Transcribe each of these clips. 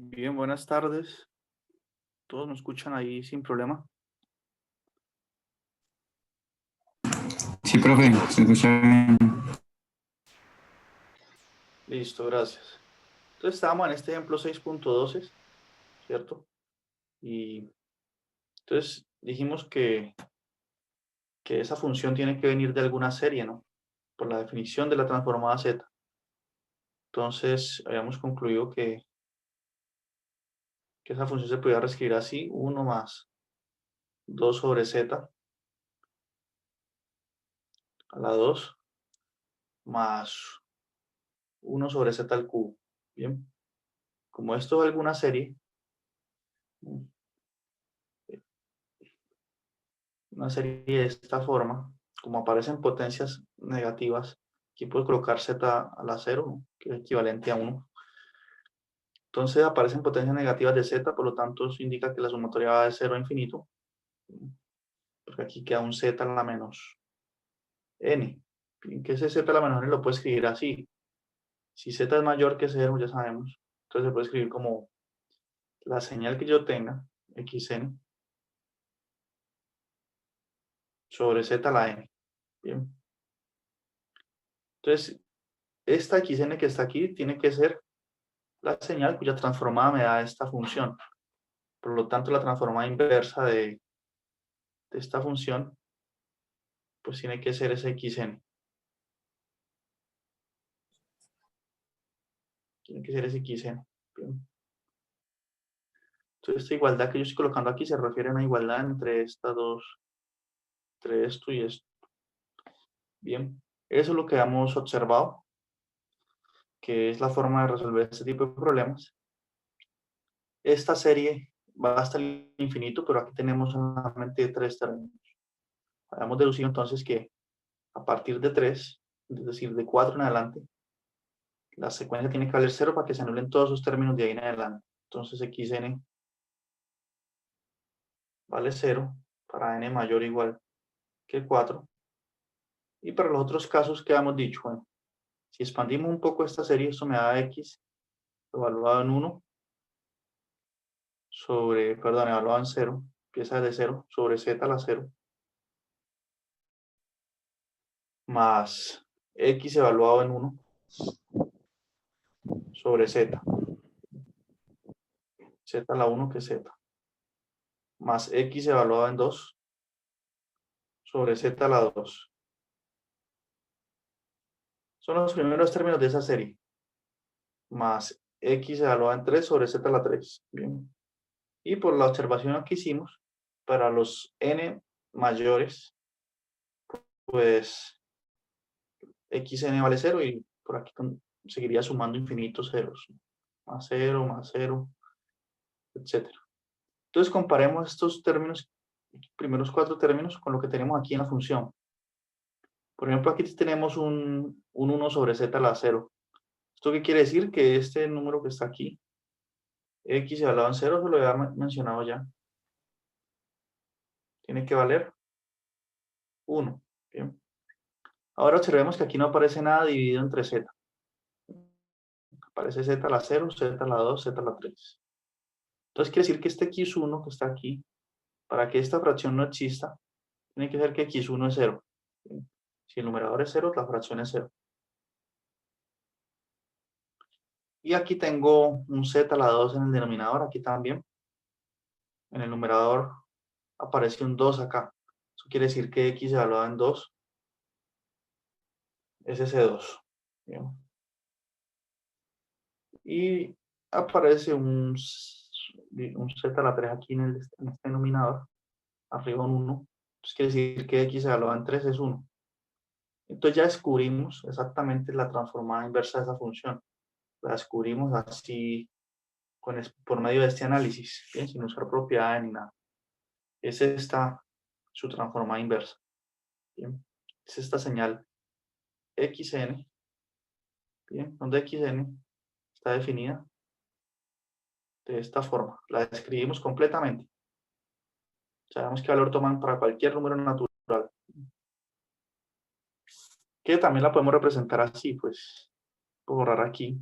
Bien, buenas tardes. Todos me escuchan ahí sin problema. Sí, profe, se escucha bien. Listo, gracias. Entonces estábamos en este ejemplo 6.12, ¿cierto? Y entonces dijimos que esa función tiene que venir de alguna serie, ¿no? Por la definición de la transformada z. Entonces habíamos concluido que esa función se podía reescribir así: 1 más 2 sobre z a la 2 más 1 sobre z al cubo. Bien, como esto es alguna serie, una serie de esta forma, como aparecen potencias negativas, aquí puedo colocar z a la 0, ¿no? Que es equivalente a 1. Entonces aparecen potencias negativas de z, por lo tanto eso indica que la sumatoria va de 0 a infinito, porque aquí queda un z a la menos n. Que ese z a la menos n lo puedo escribir así. Si z es mayor que 0, ya sabemos, entonces se puede escribir como la señal que yo tenga, xn, sobre z a la n. Bien. Entonces, esta xn que está aquí tiene que ser la señal cuya transformada me da esta función. Por lo tanto, la transformada inversa de esta función, pues tiene que ser ese xn. Tiene que ser ese xn. Bien. Entonces, esta igualdad que yo estoy colocando aquí se refiere a una igualdad entre estas dos, entre esto y esto. Bien, eso es lo que hemos observado, que es la forma de resolver este tipo de problemas. Esta serie va hasta el infinito, pero aquí tenemos solamente 3 términos. Habíamos deducido entonces que a partir de 3, es decir, de 4 en adelante, la secuencia tiene que valer 0 para que se anulen todos sus términos de ahí en adelante. Entonces xn vale 0 para n mayor o igual que 4. Y para los otros casos que hemos dicho, bueno, si expandimos un poco esta serie, esto me da x evaluado en 1 sobre, perdón, evaluado en 0, empieza de 0, sobre z a la 0, más x evaluado en 1 sobre z, z a la 1 que es z, más x evaluado en 2 sobre z a la 2. Son los primeros términos de esa serie, más x evaluado en 3 sobre z a la 3. Bien. Y por la observación que hicimos, para los n mayores, pues xn vale 0 y por aquí seguiría sumando infinitos ceros, más 0, etc. Entonces comparemos estos términos, primeros 4 términos, con lo que tenemos aquí en la función. Por ejemplo, aquí tenemos un 1 sobre z a la 0. ¿Esto qué quiere decir? Que este número que está aquí, x evaluado en 0, se lo había mencionado ya. Tiene que valer 1. Bien. Ahora observemos que aquí no aparece nada dividido entre z. Aparece z a la 0, z a la 2, z a la 3. Entonces quiere decir que este x1 que está aquí, para que esta fracción no exista, tiene que ser que x1 es 0. Si el numerador es 0, la fracción es 0. Y aquí tengo un z a la 2 en el denominador, aquí también. En el numerador aparece un 2 acá. Eso quiere decir que x evaluado en 2 es ese 2. Bien. Y aparece un z a la 3 aquí en este denominador, arriba un 1. Entonces quiere decir que x evaluado en 3 es 1. Entonces ya descubrimos exactamente la transformada inversa de esa función. La descubrimos así por medio de este análisis, ¿bien? Sin usar propiedades ni nada. Es esta su transformada inversa. ¿Bien? Es esta señal xn, ¿bien? Donde xn está definida de esta forma. La describimos completamente. Sabemos qué valor toman para cualquier número natural. Que también la podemos representar así, pues, puedo borrar aquí.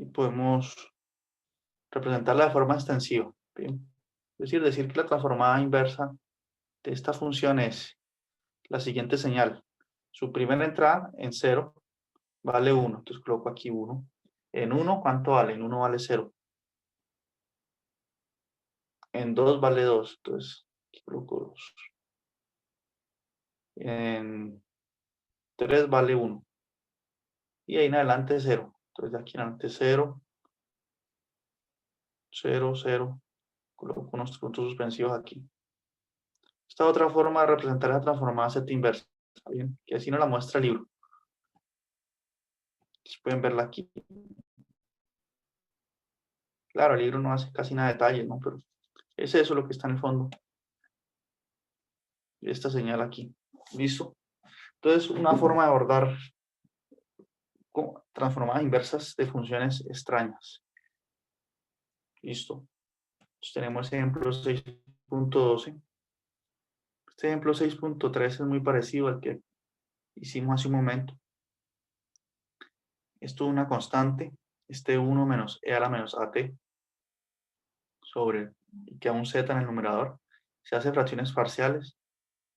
y podemos representarla de forma extensiva. ¿Bien? Es decir que la transformada inversa de esta función es la siguiente señal. Su primera entrada en 0 vale 1. Entonces coloco aquí 1. En 1, ¿cuánto vale? En 1 vale 0. En 2 vale 2. Entonces aquí coloco 2. En 3 vale 1. Y ahí en adelante 0. Entonces de aquí en adelante 0, 0, 0. Coloco unos puntos suspensivos aquí. Esta otra forma de representar la transformada Z inversa. ¿Está bien? Que así nos la muestra el libro. Entonces pueden verla aquí. Claro, el libro no hace casi nada de detalle, ¿no? Pero es eso lo que está en el fondo. Esta señal aquí. ¿Listo? Entonces, una forma de abordar transformadas inversas de funciones extrañas. ¿Listo? Entonces, tenemos ejemplo 6.12. Este ejemplo 6.3 es muy parecido al que hicimos hace un momento. Esto es una constante, este 1 menos e a la menos at sobre, y queda un z en el numerador. Se hace fracciones parciales,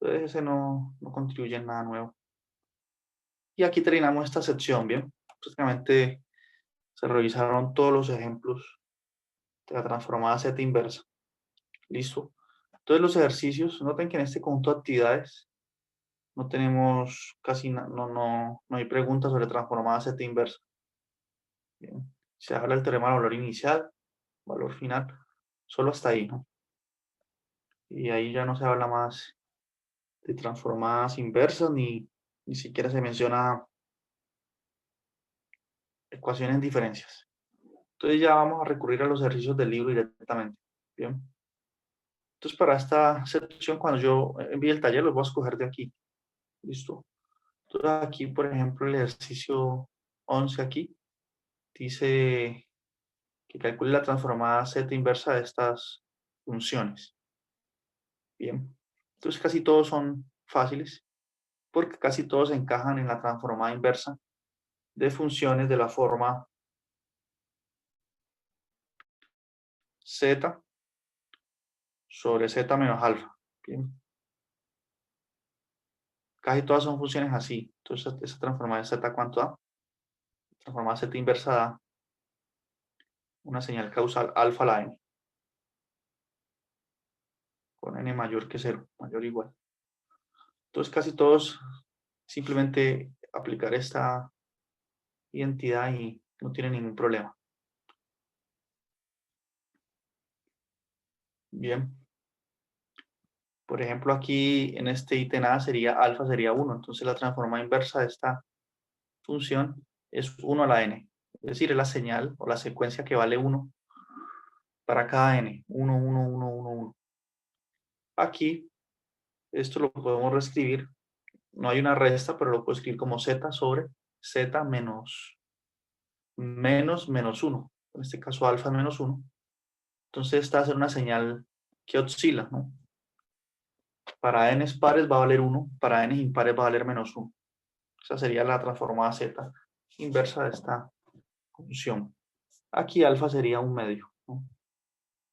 entonces ese no contribuye en nada nuevo. Y aquí terminamos esta sección, ¿bien? Prácticamente se revisaron todos los ejemplos de la transformada Z inversa. ¿Listo? Entonces los ejercicios, noten que en este conjunto de actividades no tenemos casi, no hay preguntas sobre transformada Z inversa. Bien. Se habla del teorema del valor inicial, valor final, solo hasta ahí, ¿no? Y ahí ya no se habla más de transformadas inversas, ni siquiera se menciona ecuaciones en diferencias. Entonces ya vamos a recurrir a los ejercicios del libro directamente. Bien. Entonces para esta sección, cuando yo envíe el taller, los voy a escoger de aquí. ¿Listo? Entonces aquí, por ejemplo, el ejercicio 11 aquí, dice que calcule la transformada Z inversa de estas funciones. Bien. Entonces casi todos son fáciles, porque casi todos encajan en la transformada inversa de funciones de la forma Z sobre Z menos alfa. Bien. Casi todas son funciones así. Entonces, esa transformada de Z, ¿cuánto da? Transformada Z inversa da una señal causal alfa a la n, con n mayor que 0, mayor o igual. Entonces, casi todos simplemente aplicar esta identidad y no tiene ningún problema. Bien. Por ejemplo, aquí en este ítem A sería alfa sería 1. Entonces, la transformada inversa de esta función es 1 a la n. Es decir, es la señal o la secuencia que vale 1 para cada n. 1, 1, 1, 1, 1. Aquí, esto lo podemos reescribir. No hay una resta, pero lo puedo escribir como z sobre z menos 1. En este caso, alfa menos 1. Entonces, esta va a ser una señal que oscila, ¿no? Para n pares va a valer 1, para n impares va a valer menos 1. Esa sería la transformada z inversa de esta función. Aquí alfa sería un medio, ¿no?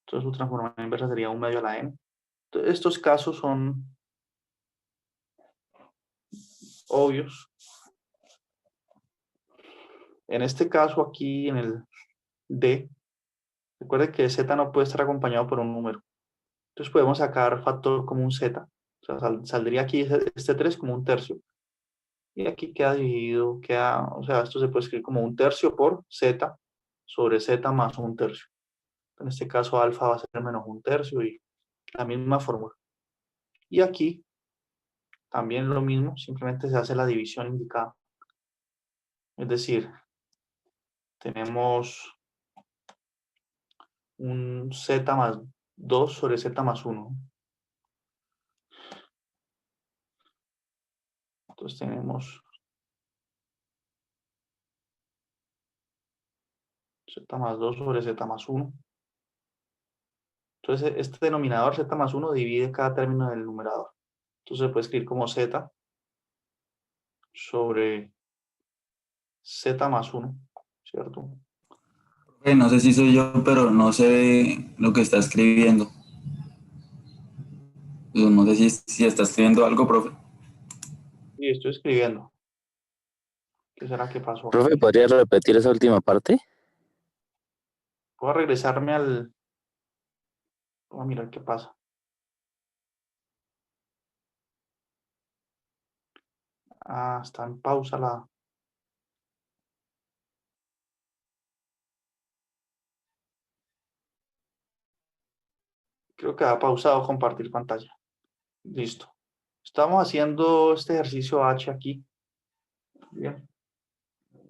Entonces su transformada inversa sería un medio a la n. Entonces, estos casos son obvios. En este caso aquí en el D, recuerde que z no puede estar acompañado por un número. Entonces podemos sacar factor como un z. O sea, saldría aquí este 3 como un tercio. Y aquí queda dividido, o sea, esto se puede escribir como un tercio por z sobre z más un tercio. En este caso alfa va a ser menos un tercio y la misma fórmula. Y aquí también lo mismo, simplemente se hace la división indicada. Es decir, tenemos un z más 2 sobre z más 1. Entonces tenemos z más 2 sobre z más 1. Entonces este denominador z más 1 divide cada término del numerador. Entonces se puede escribir como z sobre z más 1, ¿cierto? No sé si soy yo, pero no sé lo que está escribiendo. No sé si está escribiendo algo, profe. Y estoy escribiendo. ¿Qué será que pasó Profe, aquí? ¿podría repetir esa última parte? Voy a regresarme al... Voy a mirar qué pasa. Ah, está en pausa la... Creo que ha pausado compartir pantalla. Listo. Estamos haciendo este ejercicio H aquí. Bien.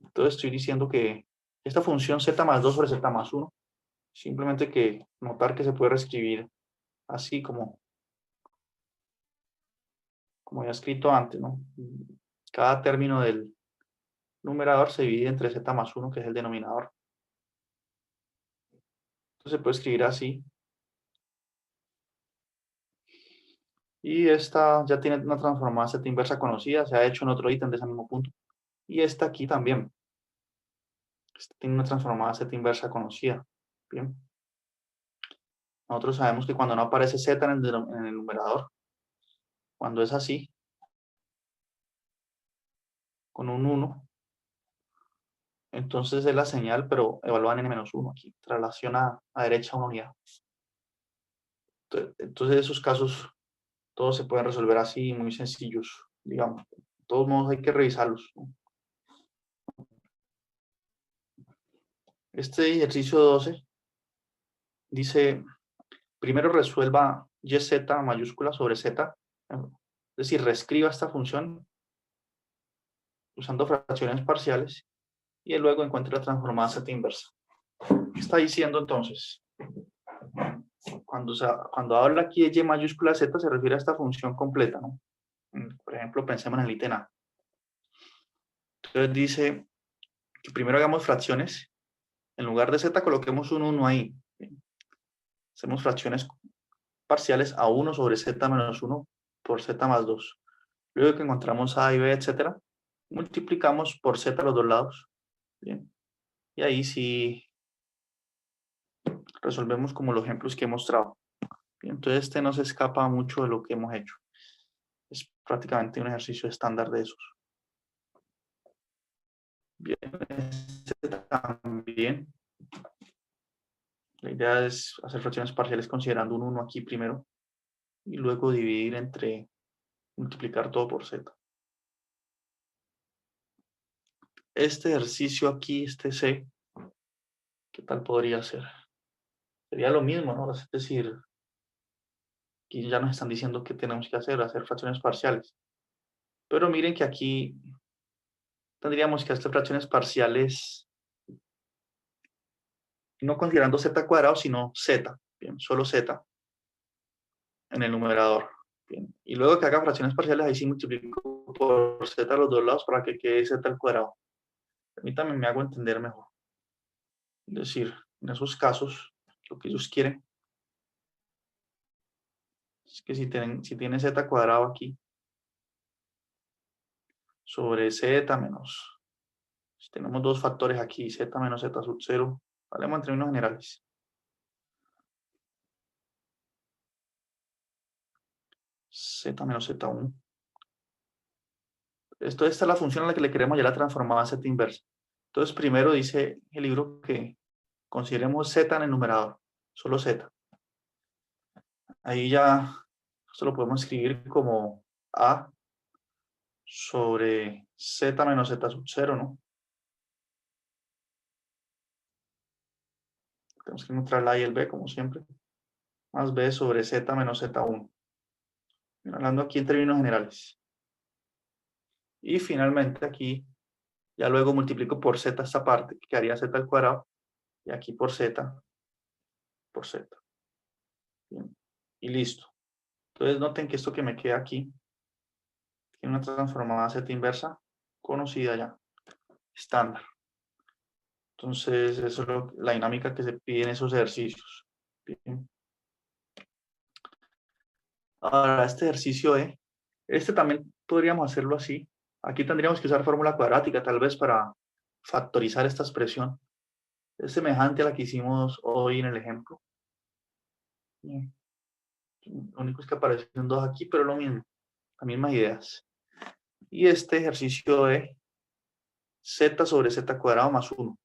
Entonces estoy diciendo que esta función z más 2 sobre z más 1, simplemente que notar que se puede reescribir así como ya escrito antes, ¿no? Cada término del numerador se divide entre z más 1, que es el denominador. Entonces se puede escribir así. Y esta ya tiene una transformada z inversa conocida, se ha hecho en otro ítem de ese mismo punto. Y esta aquí también. Esta tiene una transformada z inversa conocida. Bien. Nosotros sabemos que cuando no aparece z en el numerador, cuando es así, con un 1, entonces es la señal, pero evalúan n-1 aquí, traslación a derecha una unidad. Entonces esos casos todos se pueden resolver así, muy sencillos, digamos. De todos modos hay que revisarlos, ¿no? Este ejercicio 12 dice, primero resuelva yz mayúscula sobre z, es decir, reescriba esta función usando fracciones parciales y luego encuentre la transformada z inversa. ¿Qué está diciendo entonces? Cuando habla aquí de y mayúscula z se refiere a esta función completa, ¿no? Por ejemplo, pensemos en el ítem A. Entonces dice que primero hagamos fracciones. En lugar de z coloquemos un 1 ahí. Hacemos fracciones parciales a 1 sobre z menos 1 por z más 2. Luego que encontramos a y b, etcétera, multiplicamos por z a los dos lados. Bien. Y ahí sí resolvemos como los ejemplos que he mostrado. Bien, entonces este no se escapa mucho de lo que hemos hecho. Es prácticamente un ejercicio estándar de esos. Bien, este también. La idea es hacer fracciones parciales considerando un 1 aquí primero y luego dividir entre multiplicar todo por z. Este ejercicio aquí, este C, ¿qué tal podría ser? Sería lo mismo, ¿no? Es decir, aquí ya nos están diciendo qué tenemos que hacer fracciones parciales. Pero miren que aquí tendríamos que hacer fracciones parciales no considerando z cuadrado, sino z, bien, solo z en el numerador. Bien. Y luego que haga fracciones parciales, ahí sí multiplico por z a los dos lados para que quede z al cuadrado. Permítanme, me hago entender mejor. Es decir, en esos casos, lo que ellos quieren es que si tienen z cuadrado aquí, sobre z menos, si tenemos dos factores aquí, z menos z sub 0, hablemos en términos generales. Z menos z1. Esta es la función a la que le queremos ya la transformada z inversa. Entonces, primero dice el libro que consideremos z en el numerador, solo z. Ahí ya esto lo podemos escribir como a sobre z menos z sub 0, ¿no? Tenemos que encontrar la a y el b, como siempre. Más b sobre z menos z1. Hablando aquí en términos generales. Y finalmente aquí, ya luego multiplico por z esta parte, que haría z al cuadrado, y aquí por z, por z. Bien. Y listo. Entonces noten que esto que me queda aquí tiene una transformada z inversa conocida ya, estándar. Entonces, eso es la dinámica que se pide en esos ejercicios. Bien. Ahora, este ejercicio este también podríamos hacerlo así. Aquí tendríamos que usar fórmula cuadrática, tal vez para factorizar esta expresión. Es semejante a la que hicimos hoy en el ejemplo. Bien. Lo único es que aparecen dos aquí, pero lo mismo, las mismas ideas. Y este ejercicio de z sobre z cuadrado más 1.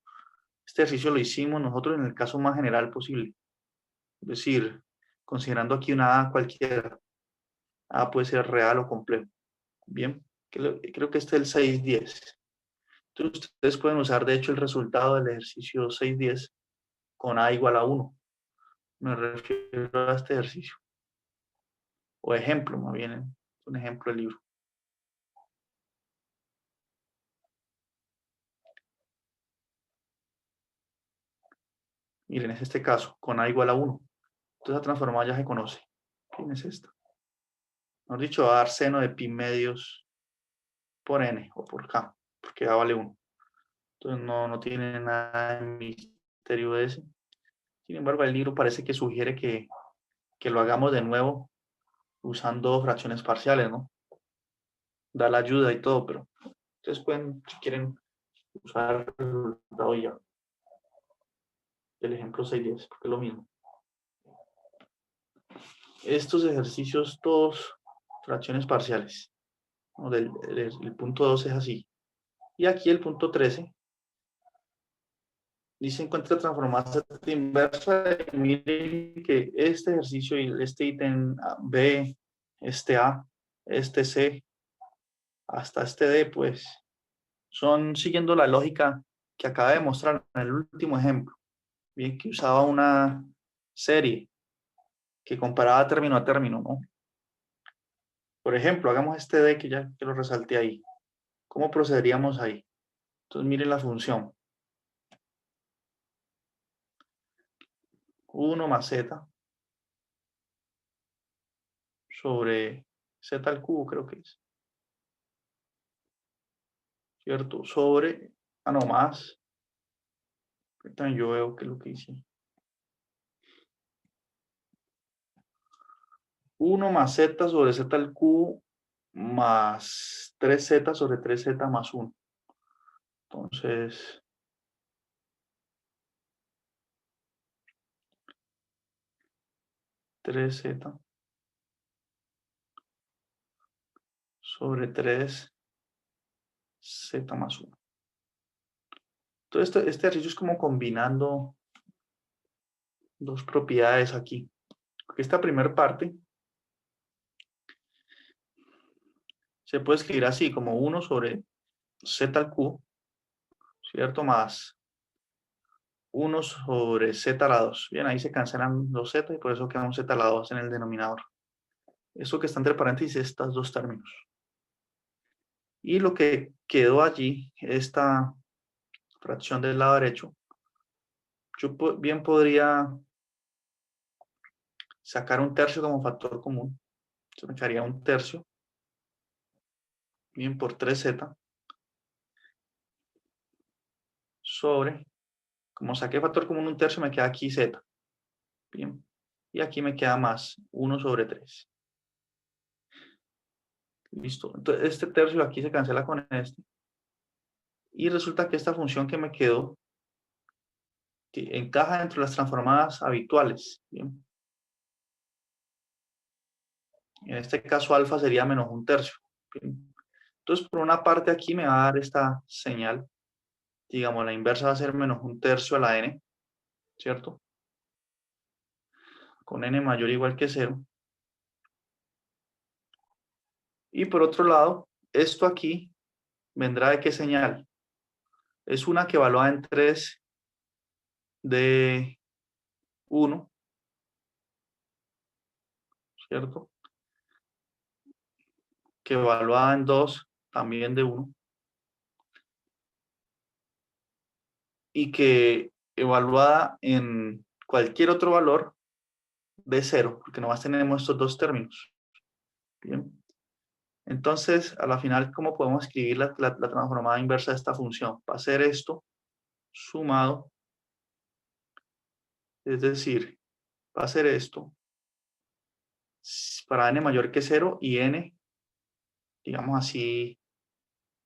Este ejercicio lo hicimos nosotros en el caso más general posible. Es decir, considerando aquí una A cualquiera. A puede ser real o complejo. Bien, creo que este es el 610. Entonces, ustedes pueden usar, de hecho, el resultado del ejercicio 610 con A igual a 1. Me refiero a este ejercicio. O ejemplo, más bien, un ejemplo del libro. Miren, es este caso, con A igual a 1. Entonces, la transformada ya se conoce. ¿Quién es esta? Mejor dicho, va a dar seno de pi medios por n o por k, porque A vale 1. Entonces, no tiene nada de misterio ese. Sin embargo, el libro parece que sugiere que lo hagamos de nuevo usando fracciones parciales, ¿no? Da la ayuda y todo, pero ustedes pueden, si quieren, usar el resultado ya. El ejemplo 610, porque es lo mismo. Estos ejercicios, todos fracciones parciales. ¿No? El punto 12 es así. Y aquí el punto 13 dice encuentra transformada Z inversa. Y miren que este ejercicio y este ítem B, este A, este C, hasta este D, pues son siguiendo la lógica que acaba de mostrar en el último ejemplo. Bien, que usaba una serie que comparaba término a término, ¿no? Por ejemplo, hagamos este D que ya que lo resalté ahí. ¿Cómo procederíamos ahí? Entonces miren la función. 1 más Z sobre Z al cubo, creo que es. ¿Cierto? Sobre, no más. También yo veo que es lo que hice. 1 más Z sobre Z al cubo más 3Z sobre 3Z más 1. Entonces, tres Z sobre 3Z más 1. Entonces, este ejercicio es como combinando dos propiedades aquí. Porque esta primera parte se puede escribir así, como 1 sobre Z al cubo, ¿cierto? Más 1 sobre Z a la 2. Bien, ahí se cancelan los Z y por eso queda un Z a la 2 en el denominador. Eso que está entre paréntesis, estos dos términos. Y lo que quedó allí, esta fracción del lado derecho, yo bien podría sacar un tercio como factor común. Entonces me quedaría un tercio, bien, por 3Z, sobre, como saqué factor común un tercio, me queda aquí Z. Bien, y aquí me queda más 1 sobre 3. Listo. Entonces, este tercio aquí se cancela con este. Y resulta que esta función que me quedó que encaja dentro de las transformadas habituales. Bien. En este caso, alfa sería menos un tercio. Bien. Entonces, por una parte aquí me va a dar esta señal. Digamos, la inversa va a ser menos un tercio a la n, ¿cierto? Con n mayor o igual que 0. Y por otro lado, esto aquí vendrá de qué señal. Es una que evalúa en 3 de 1, ¿cierto? Que evalúa en 2 también de 1. Y que evaluada en cualquier otro valor de 0, porque nomás tenemos estos dos términos. Bien. Entonces, a la final, ¿cómo podemos escribir la transformada inversa de esta función? Va a ser esto sumado, es decir, va a ser esto para n mayor que 0 y n, digamos así,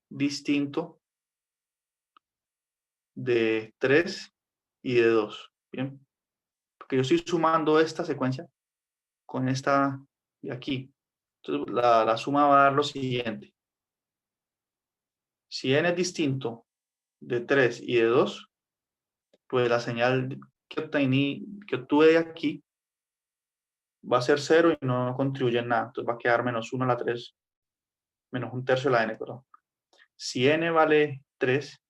distinto de 3 y de 2. Bien, porque yo estoy sumando esta secuencia con esta de aquí. Entonces la suma va a dar lo siguiente. Si n es distinto de 3 y de 2, pues la señal que obtuve de aquí va a ser 0 y no contribuye en nada. Entonces va a quedar menos 1 a la 3, menos un tercio de la n, perdón. Si n vale 3,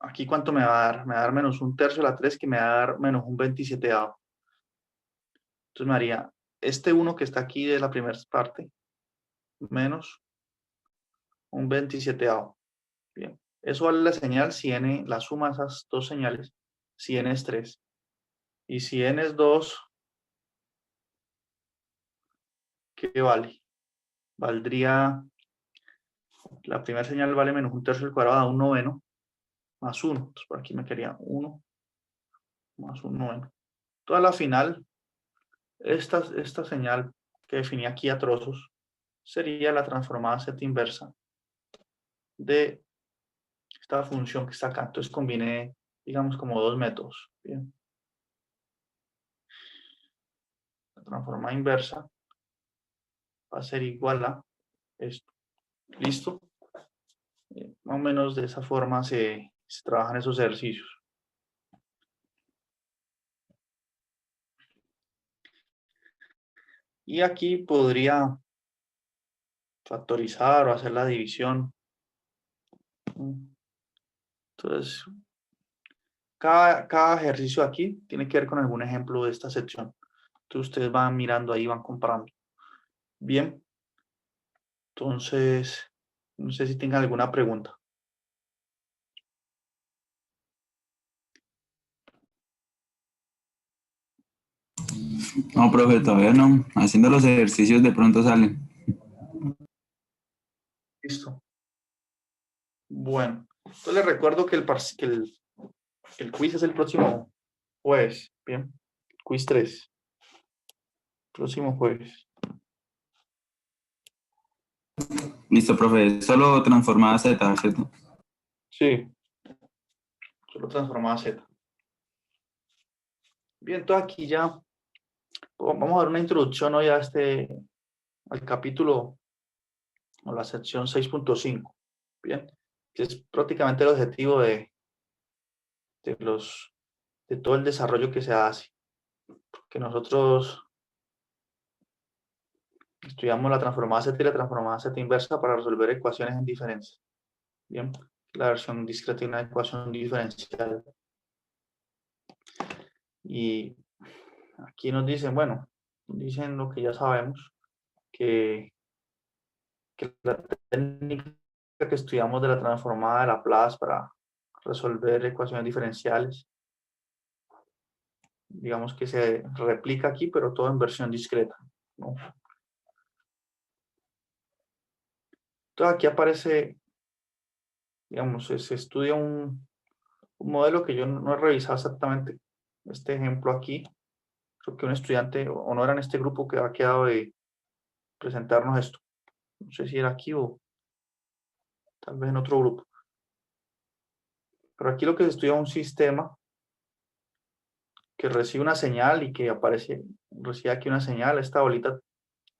aquí ¿cuánto me va a dar? Me va a dar menos un tercio de la 3, que me va a dar menos un 27avo. Entonces me haría este 1 que está aquí de la primera parte, menos un 27avo. Bien, eso vale la señal si n, la suma de esas dos señales, si n es 3. Y si n es 2, ¿qué vale? Valdría, la primera señal vale menos un tercio al cuadrado, un noveno, más 1. Entonces por aquí me quedaría 1 más un noveno. Toda la final, esta señal que definí aquí a trozos, sería la transformada z inversa de esta función que está acá. Entonces combiné, digamos, como dos métodos. Bien. La transformada inversa va a ser igual a esto. ¿Listo? Más o menos de esa forma se trabajan esos ejercicios. Y aquí podría factorizar o hacer la división. Entonces, cada ejercicio aquí tiene que ver con algún ejemplo de esta sección. Entonces ustedes van mirando ahí, van comparando. Bien. Entonces, no sé si tengan alguna pregunta. No, profe, todavía no. Haciendo los ejercicios de pronto salen. Listo. Bueno, entonces les recuerdo que el quiz es el próximo jueves. Bien. Quiz 3. Próximo jueves. Listo, profe. Solo transformada Z, ¿cierto? Sí. Solo transformada Z. Bien, entonces aquí ya vamos a dar una introducción hoy al capítulo o la sección 6.5. Bien, que es prácticamente el objetivo de todo el desarrollo que se hace. Que nosotros estudiamos la transformada Z y la transformada Z inversa para resolver ecuaciones en diferencia. Bien, la versión discreta de una ecuación diferencial. Y aquí nos dicen, bueno, dicen lo que ya sabemos, que la técnica que estudiamos de la transformada de Laplace para resolver ecuaciones diferenciales, digamos que se replica aquí, pero todo en versión discreta, ¿no? Entonces aquí aparece, digamos, se estudia un modelo que yo no he revisado exactamente este ejemplo aquí. Creo que un estudiante, o no era en este grupo, que ha quedado de presentarnos esto. No sé si era aquí o tal vez en otro grupo. Pero aquí lo que se estudia es un sistema que recibe una señal y que recibe aquí una señal. Esta bolita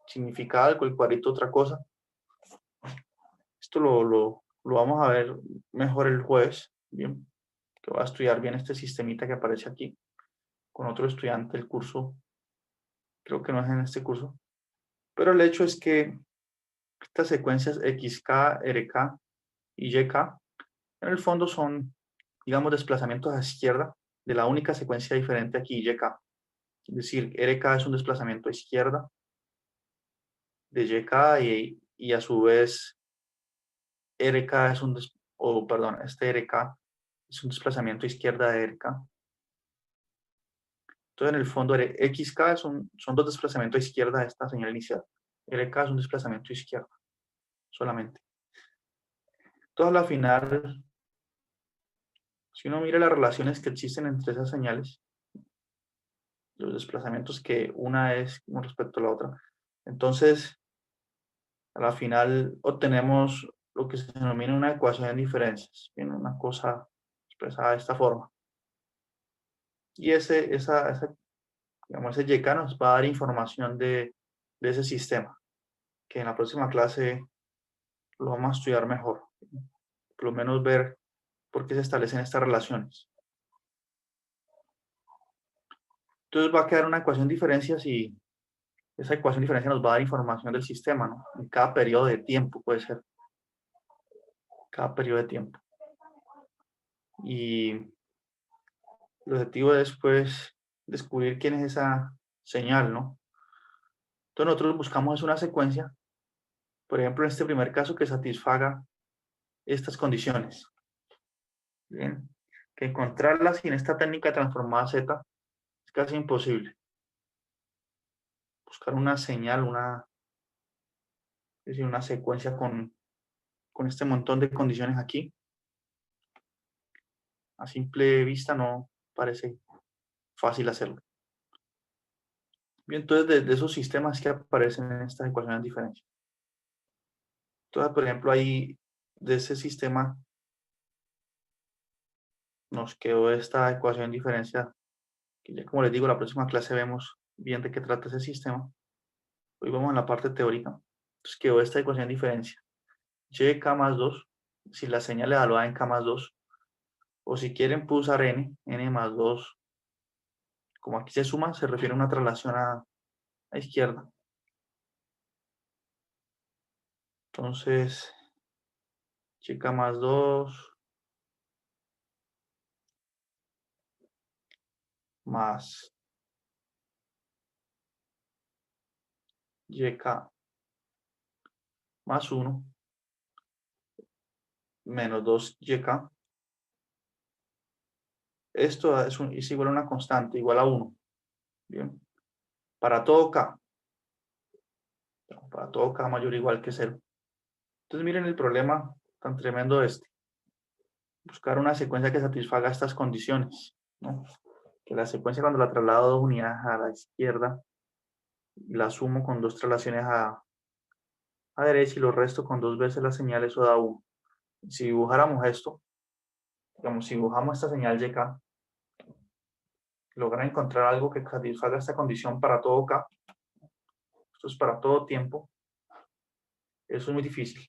significa algo, el cuadrito otra cosa. Esto lo vamos a ver mejor el jueves, bien, que va a estudiar bien este sistemita que aparece aquí, con otro estudiante del curso. Creo que no es en este curso. Pero el hecho es que estas secuencias XK, RK y YK, en el fondo son, digamos, desplazamientos a la izquierda de la única secuencia diferente aquí, YK. Es decir, RK es un desplazamiento a izquierda de YK y a su vez RK es este RK es un desplazamiento a izquierda de RK. Entonces, en el fondo, XK son dos desplazamientos a izquierda de esta señal inicial. RK es un desplazamiento a izquierda solamente. Entonces, al final, si uno mira las relaciones que existen entre esas señales, los desplazamientos que una es con respecto a la otra, entonces, a la final obtenemos lo que se denomina una ecuación de diferencias. Bien, una cosa expresada de esta forma. Y digamos, ese YK nos va a dar información de ese sistema, que en la próxima clase lo vamos a estudiar mejor. Por lo menos ver por qué se establecen estas relaciones. Entonces va a quedar una ecuación de diferencias y esa ecuación de diferencias nos va a dar información del sistema, ¿no? En cada periodo de tiempo puede ser. Cada periodo de tiempo. Y el objetivo es, pues, descubrir quién es esa señal, ¿no? Entonces nosotros buscamos una secuencia, por ejemplo, en este primer caso, que satisfaga estas condiciones. Bien, que encontrarlas sin esta técnica transformada Z es casi imposible. Buscar una señal, es decir, una secuencia con este montón de condiciones aquí, a simple vista no parece fácil hacerlo. Bien, entonces de esos sistemas que aparecen en estas ecuaciones de diferencia. Entonces, por ejemplo, ahí de ese sistema nos quedó esta ecuación de diferencia, que ya como les digo, la próxima clase vemos bien de qué trata ese sistema. Hoy vamos en la parte teórica. Entonces quedó esta ecuación de diferencia. Y de K más 2, si la señal es evaluada en K más 2, o si quieren puedo usar N más 2, como aquí se suma, se refiere a una traslación a izquierda. Entonces, chica más 2 más YK más 1 menos 2YK. Esto es igual a una constante, igual a 1. Bien. Para todo K. Para todo K mayor o igual que 0. Entonces miren el problema tan tremendo este. Buscar una secuencia que satisfaga estas condiciones, ¿no? Que la secuencia cuando la traslado 2 unidades a la izquierda, la sumo con 2 traslaciones a derecha y lo resto con 2 veces la señal, eso da 1. Si dibujáramos esto, digamos, si dibujamos esta señal YK, lograr encontrar algo que satisfaga esta condición para todo K, esto es para todo tiempo, eso es muy difícil.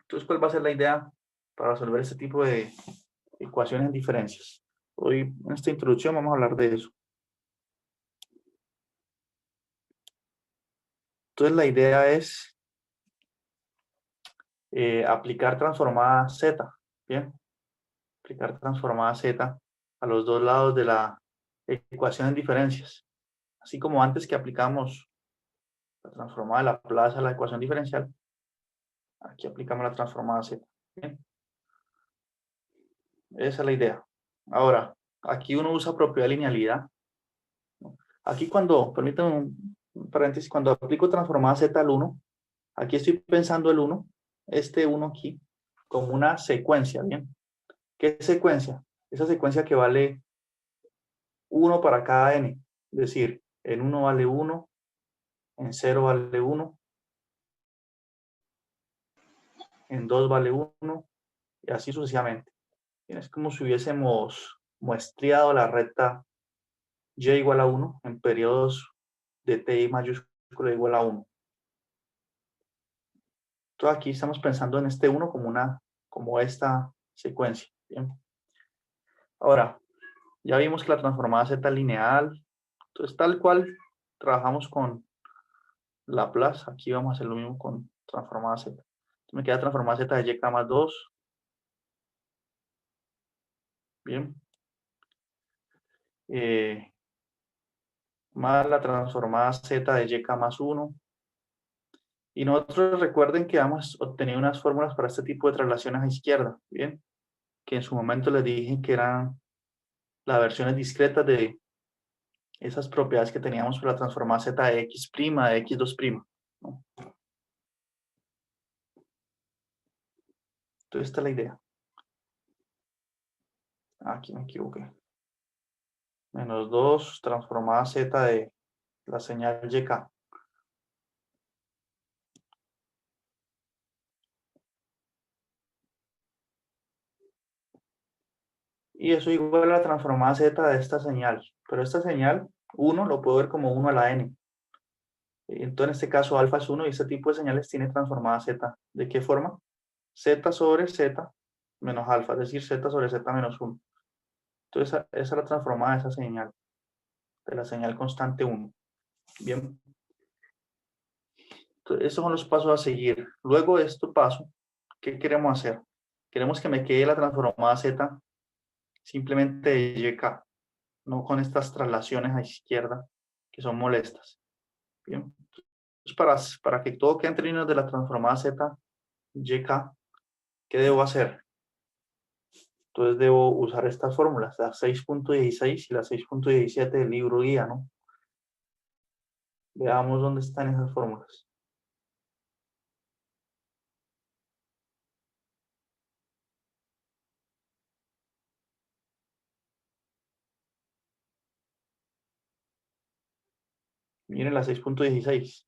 Entonces, ¿cuál va a ser la idea para resolver este tipo de ecuaciones en diferencias? Hoy, en esta introducción, vamos a hablar de eso. Entonces, la idea es aplicar transformada Z, ¿bien? Aplicar transformada Z a los dos lados de la ecuación en diferencias. Así como antes que aplicamos la transformada de Laplace a la ecuación diferencial, aquí aplicamos la transformada Z. ¿Bien? Esa es la idea. Ahora, aquí uno usa propiedad de linealidad. Aquí cuando, permítanme un paréntesis, cuando aplico transformada Z al 1, aquí estoy pensando el 1, este 1 aquí, como una secuencia, ¿bien? ¿Qué secuencia? Esa secuencia que vale 1 para cada n. Es decir, en 1 vale 1, en 0 vale 1, en 2 vale 1, y así sucesivamente. Es como si hubiésemos muestreado la recta y igual a 1 en periodos de t mayúscula igual a 1. Entonces aquí estamos pensando en este 1 como esta secuencia. ¿Bien? Ahora, ya vimos que la transformada Z es lineal. Entonces, tal cual trabajamos con Laplace, aquí vamos a hacer lo mismo con transformada Z. Entonces, me queda transformada Z de YK más 2. Bien. Más la transformada Z de YK más 1. Y nosotros recuerden que hemos obtenido unas fórmulas para este tipo de traslaciones a izquierda. Bien. Que en su momento les dije que eran las versiones discretas de esas propiedades que teníamos para transformar Z de X', de X2', ¿no? Entonces, esta es la idea. Aquí me equivoqué. Menos 2 transformada Z de la señal YK. Y eso igual a la transformada z de esta señal. Pero esta señal, 1 lo puedo ver como 1 a la n. Entonces, en este caso, alfa es 1 y este tipo de señales tiene transformada z. ¿De qué forma? Z sobre z menos alfa, es decir, z sobre z menos 1. Entonces, esa es la transformada de esa señal, de la señal constante 1. Bien. Entonces, esos son los pasos a seguir. Luego de este paso, ¿qué queremos hacer? Queremos que me quede la transformada z simplemente de yk, no con estas traslaciones a izquierda que son molestas. Bien. Entonces, para que todo quede en términos de la transformada z, yk, ¿qué debo hacer? Entonces debo usar estas fórmulas, la 6.16 y la 6.17 del libro guía, ¿no? Veamos dónde están esas fórmulas. Miren la 6.16.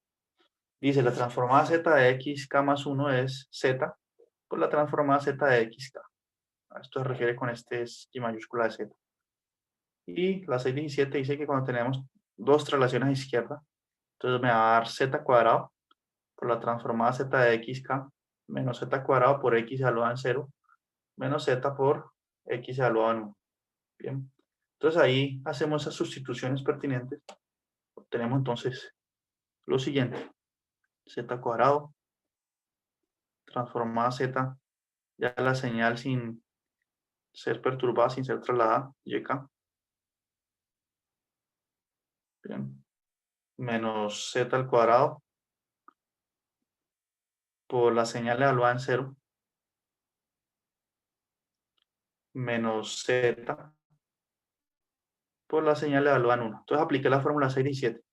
Dice, la transformada z de xk más 1 es z por la transformada z de xk. A esto se refiere con este y mayúscula de z. Y la 6.17 dice que cuando tenemos dos traslaciones a izquierda, entonces me va a dar z cuadrado por la transformada z de xk menos z cuadrado por x evaluado en 0 menos z por x evaluado en 1. Bien. Entonces ahí hacemos esas sustituciones pertinentes. Obtenemos entonces lo siguiente. Z cuadrado, transformada z, ya la señal sin ser perturbada, sin ser trasladada, yk. Bien. Menos z al cuadrado por la señal evaluada en 0 menos z por la señal evaluada en 1. Entonces apliqué la fórmula 6 y 7.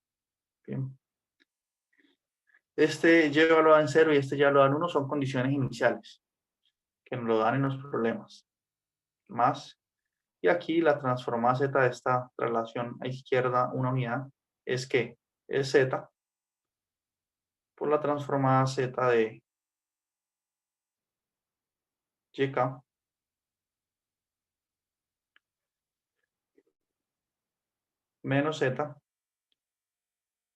Bien. Este y evaluado en 0 y este y evaluado en 1 son condiciones iniciales que nos lo dan en los problemas. Más. Y aquí la transformada z de esta relación a izquierda, una unidad, es que es z por la transformada z de yk menos z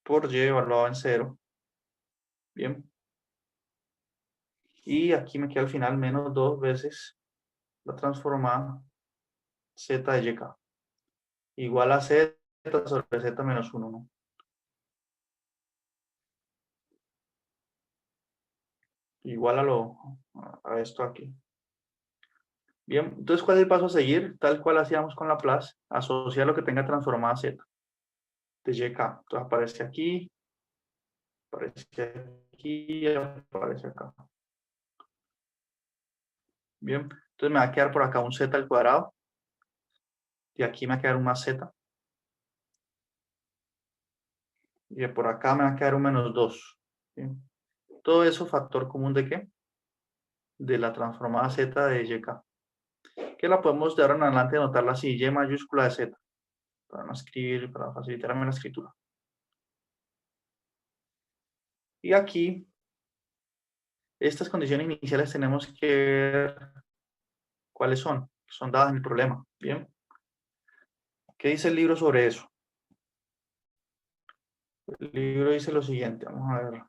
por y evaluado en 0. Bien. Y aquí me queda al final menos 2 veces la transformada z de yk. Igual a z sobre z menos 1, ¿no? Igual a esto aquí. Bien, entonces, ¿cuál es el paso a seguir? Tal cual hacíamos con la plus, asociar lo que tenga transformada z de yk. Entonces aparece aquí, y aparece acá. Bien, entonces me va a quedar por acá un z al cuadrado. Y aquí me va a quedar un más z. Y por acá me va a quedar un menos 2. Bien. Todo eso factor común de ¿qué? De la transformada z de yk. Que la podemos de ahora en adelante anotarla así, y mayúscula de z. Para no escribir, para facilitarme la escritura. Y aquí, estas condiciones iniciales tenemos que ver cuáles son. Son dadas en el problema. Bien. ¿Qué dice el libro sobre eso? El libro dice lo siguiente. Vamos a ver.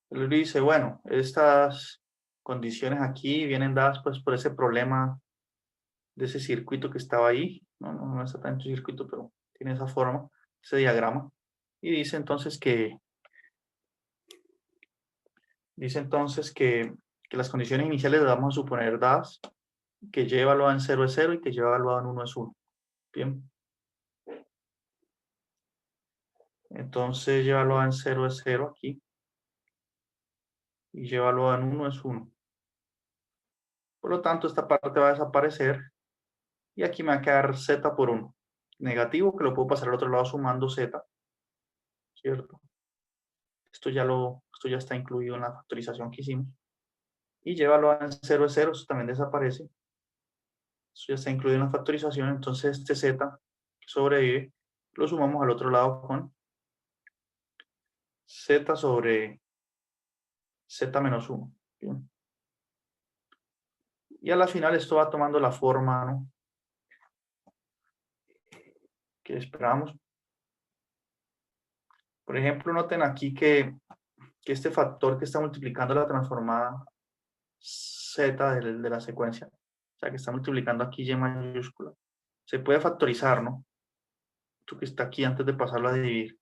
El libro dice, bueno, estas condiciones aquí vienen dadas pues por ese problema de ese circuito que estaba ahí. No está tanto circuito, pero tiene esa forma, ese diagrama. Y dice entonces que las condiciones iniciales las vamos a suponer dadas, que y evaluado en 0 es 0 y que y evaluado en 1 es 1. Bien. Entonces y evaluado en 0 es 0 aquí. Y y evaluado en 1 es 1. Por lo tanto, esta parte va a desaparecer. Y aquí me va a quedar z por 1. Negativo, que lo puedo pasar al otro lado sumando z. ¿Cierto? Esto ya está incluido en la factorización que hicimos. Y llévalo en 0 es 0, eso también desaparece. Eso ya está incluido en la factorización, entonces este z que sobrevive lo sumamos al otro lado con z sobre z menos 1. Bien. Y a la final esto va tomando la forma, ¿no?, que esperamos. Por ejemplo, noten aquí que este factor que está multiplicando la transformada z de la secuencia, o sea, que está multiplicando aquí y mayúscula, se puede factorizar, ¿no? Esto que está aquí antes de pasarlo a dividir.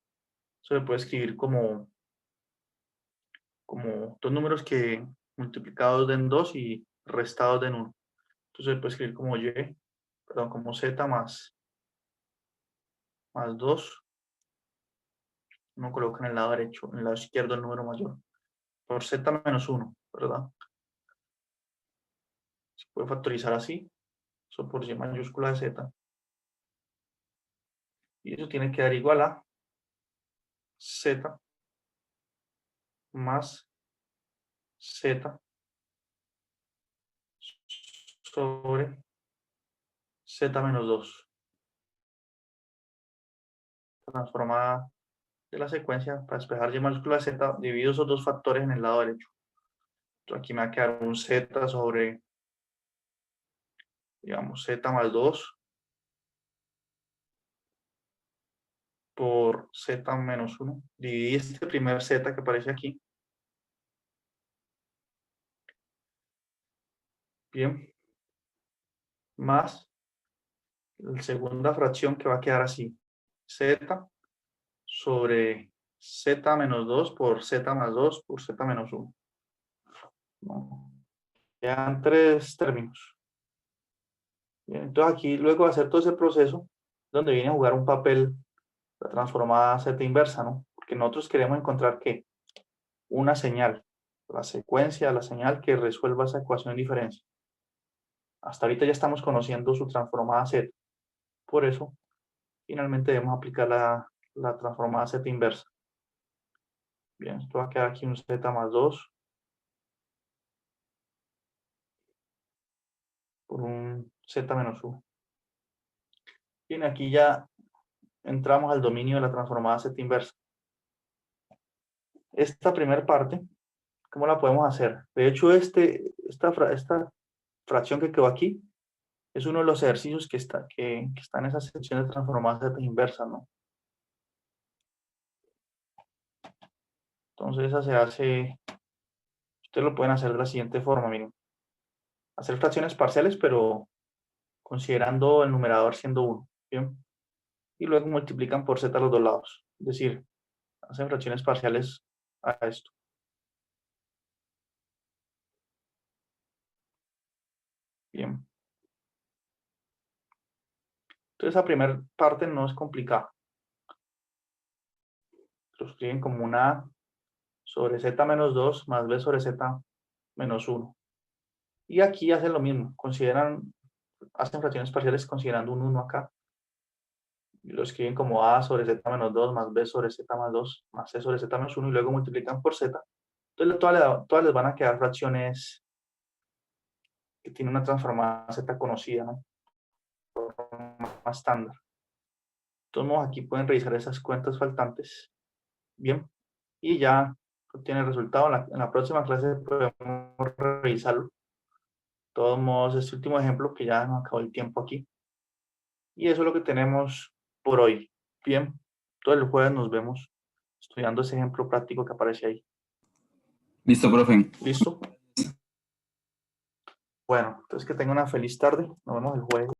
Eso se puede escribir como dos números que multiplicados den 2 y restados den 1. Entonces se puede escribir como como z más 2. Uno coloca en el lado derecho, en el lado izquierdo el número mayor, por z menos 1, ¿verdad? Se puede factorizar así, eso por y mayúscula de z. Y eso tiene que dar igual a z más z sobre z menos 2. Transformada de la secuencia para despejar y mayúscula de z, divido esos dos factores en el lado derecho. Entonces aquí me va a quedar un z sobre, digamos, z más 2 por z menos 1. Dividí este primer z que aparece aquí. Bien. Más la segunda fracción que va a quedar así. Z sobre z menos 2 por z más 2 por z menos 1. ¿No? Quedan tres términos. Bien, entonces aquí luego de hacer todo ese proceso, donde viene a jugar un papel la transformada z inversa, ¿no? Porque nosotros queremos encontrar ¿qué? Una señal, la secuencia, la señal que resuelva esa ecuación de diferencia. Hasta ahorita ya estamos conociendo su transformada z. Por eso, finalmente debemos aplicar la transformada z inversa. Bien, esto va a quedar aquí un z más 2 por un z menos 1. Bien, aquí ya entramos al dominio de la transformada z inversa. Esta primera parte, ¿cómo la podemos hacer? De hecho, esta fracción que quedó aquí es uno de los ejercicios que está en esa sección de transformada z inversa, ¿no? Entonces, esa se hace, ustedes lo pueden hacer de la siguiente forma, miren. Hacer fracciones parciales, pero considerando el numerador siendo 1, ¿bien? Y luego multiplican por z a los dos lados. Es decir, hacen fracciones parciales a esto. Bien. Entonces, esa primera parte no es complicada. Lo escriben como una A sobre z menos 2 más b sobre z menos 1. Y aquí hacen lo mismo. Hacen fracciones parciales considerando un 1 acá. Y lo escriben como a sobre z menos 2 más b sobre z más 2 más c sobre z menos 1 y luego multiplican por z. Entonces todas les van a quedar fracciones que tienen una transformada z conocida, ¿no? Más estándar. Entonces aquí pueden revisar esas cuentas faltantes. Bien. Y ya obtiene el resultado. En la próxima clase podemos revisarlo. De todos modos, este último ejemplo que ya nos acabó el tiempo aquí. Y eso es lo que tenemos por hoy. Bien. Todo el jueves nos vemos estudiando ese ejemplo práctico que aparece ahí. Listo, profe. ¿Listo? Bueno, entonces que tengan una feliz tarde. Nos vemos el jueves.